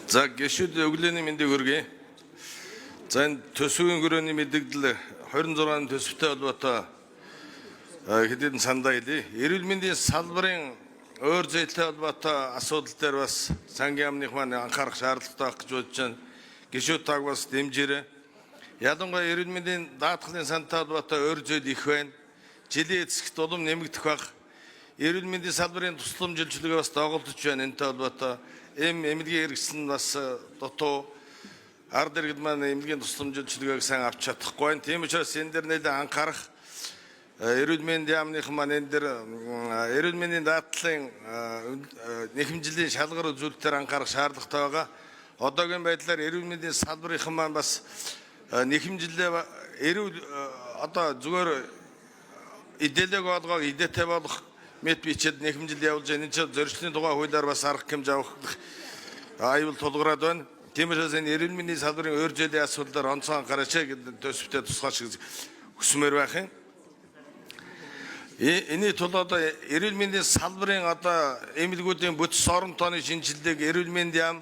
За гişүүд өглөөний мэндийг хүргэе. За энэ төсвийн хүрээний мэдээлэл 26-ны төсөвтэй холбоотой хэдийн сандаа хэлье. Эрүүл мэндийн салбарын өөр зүйтэй холбоотой асуудал дээр бас сангийн яамных маань анхаарах шаардлагатай байх гэж бодож байна. Гишүүд таг бас дэмжээрэй. Ялангуяа эрүүл мэндийн даатгалын сантай холбоотой өөр зүйл их байна. Жилийн эцэгт улам нэмэгдэх баг. Эрүүл мэндийн салбарын тусламжилчилгээ бас доголдож байна. Энэтэй холбоотой эмнэлгийн хэрэгсэл бас дутуу ард иргэд маань эмнэлгийн тусламжилчилгээг сайн авч чадахгүй байна. Тийм учраас энэ дэр нэлээд анхаарах эрүүл мэндийн яамных маань энэ дэр эрүүл мэндийн даатгалын нэхэмжлийн шалгар үзүүлэлтээр анхаарах шаардлагатай байгаа. Одоогийн байдлаар эрүүл мэндийн салбарын маань бас нэхэмжлээ эрүүл одоо зүгээр идэлэг болгоо идэтэй болох мэд бичээд нэхэмжил явуулж энэ ч зорилтын тухай хуулиар бас арга хэмжээ авах аюул тулгараад байна. Тийм учраас энэ эрүүл мэндийн салбарын өөр зүйн асуудлаар онцгой анхаараач гэдэг төсөвтэй тусгаач хүсмээр байх юм. Эний тулд одоо эрүүл мэндийн салбарын одоо эмнэлгүүдийн бүтц орон тооны шинжилгээг эрүүл мэндийн яам,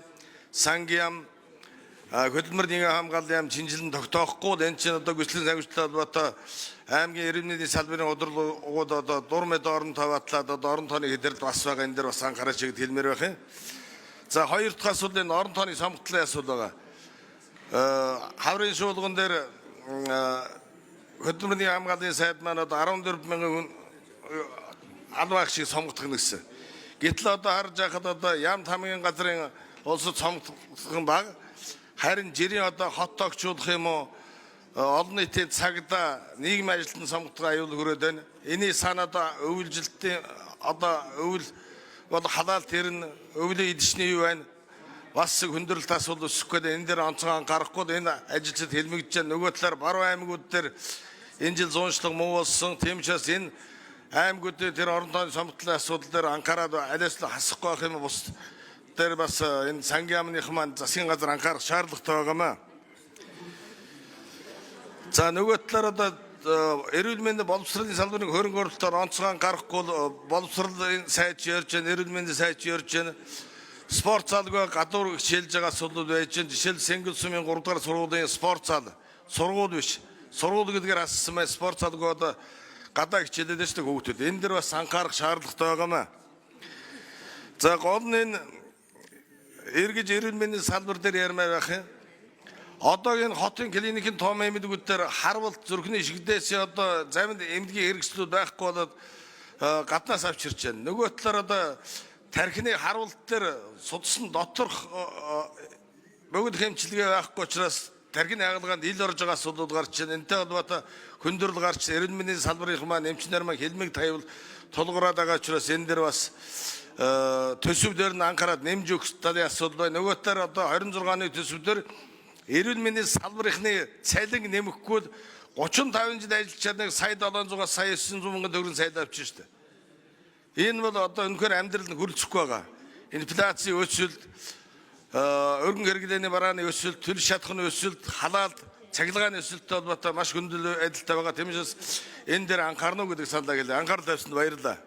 сангийн яам, хөдөлмөр нэгэн хамгааллын яам шинжилэн тогтоохгүй энэ чинь одоо гүйцэтгэлийн санхүүжилттэй холбоотой аймгийн эрүүл мэндийн салбарын удирдлагууд одоо дур мэд орон таваатлаад одоо орон тооны хэдэрд бас байгаа энэ дээр бас анхаараач гэж хэлмээр байх юм. За хоёр дахь асуудал энэ орон тооны сонгогдлын асуудал байгаа. Хаврын шуулган дээр хөдөлмөрийн хамгааллын сайд маань одоо 14 мянган албаг шиг сонгогдох гэсэн. Гэтэл одоо харж байхад одоо яам тамгийн газрын улсад сонгогдох баг харин жирийн одоо хот тогтчулах юм уу олон нийтийн цагдаа нийгмийн ажилтны сонгогдох аюул хүрээд байна. Эний санаа одоо өвлжилтийн одоо өвл бол халаал тэр нь өвлийн эдшний юу байна? Бас хүндрэлт асуудал өсөх гээд энэ дээр онцгой анхаарахгүй энэ ажилчид хэлмэгдэж байна. Нөгөө талаар баруун аймагуд дээр энэ жил зууншлаг муу болсон. Тийм учраас энэ аймагуудын тэр орон тооны сонгогдлын асуудал дээр анхаарал алиас л хасахгүй байх юм бус дээр бас энэ сангийн яамных маань засгийн газар анхаарах шаардлагатай байгаамаа. За нөгөө талаар одоо эрүүл мэндийн боловсролын салбарын хөрөнгө оруулалтаар онцгой анхаарахгүй боловсролын сайд ярьж байна, эрүүл мэндийн сайд ярьж байна. Спорт залгаа гадуур хичээлж байгаа асуудал байж байна. Жишээл Сэнгэл сумын 3 дугаар сургуулийн спорт зал сургууль биш. Сургууль гэдгээр ассан мэй спорт залгаа одоо гадаа хичээлээд байж байгаа хүүхдүүд. Энэ дэр бас анхаарах шаардлагатай байгаамаа. За гол нь энэ эргэж эрүүл мэндийн салбар дээр ярмаар байх юм. Одоогийн хотын клиникийн том эмнэлгүүд дээр харвалт зүрхний шигдээс одоо замд эмнэлгийн хэрэгслүүд байхгүй болоод гаднаас авч ирж байна. Нөгөө талаар одоо тархины харвалт дээр судсан доторх богино хэмжлэгээ байхгүй учраас тархины хагалгаанд ил орж байгаа асуудал гарч байна. Энэтэй холбоотой хүндрэл гарч эрүүл мэндийн салбарын маань эмчнэр маань хэлмэг тавил тулгараад байгаа учраас энэ дээр бас төсөв дээр нь анхаарал нэмж өгөх талын асуудал байна. Нөгөө талаар одоо 26-ны төсөв дээр эрүүл мэндийн салбарынхны цалин нэмэхгүй 35 жил ажиллаж чадныг сая 700-аас сая 900 мянган төгрөг сайд авчих шүү дээ. Энэ бол одоо өнөхөр амьдрал нь хүрэлцэхгүй байгаа. Инфляцийн өсөлт, өргөн хэрэглээний барааны өсөлт, төлөв шатхны өсөлт, халаалт, цахилгааны өсөлттэй холбоотой маш хүндрэл адилтай байгаа. Тийм учраас энэ дээр анхаарна уу гэдэг саналаа гэлээ. Анхаарал тавьсанд баярлалаа.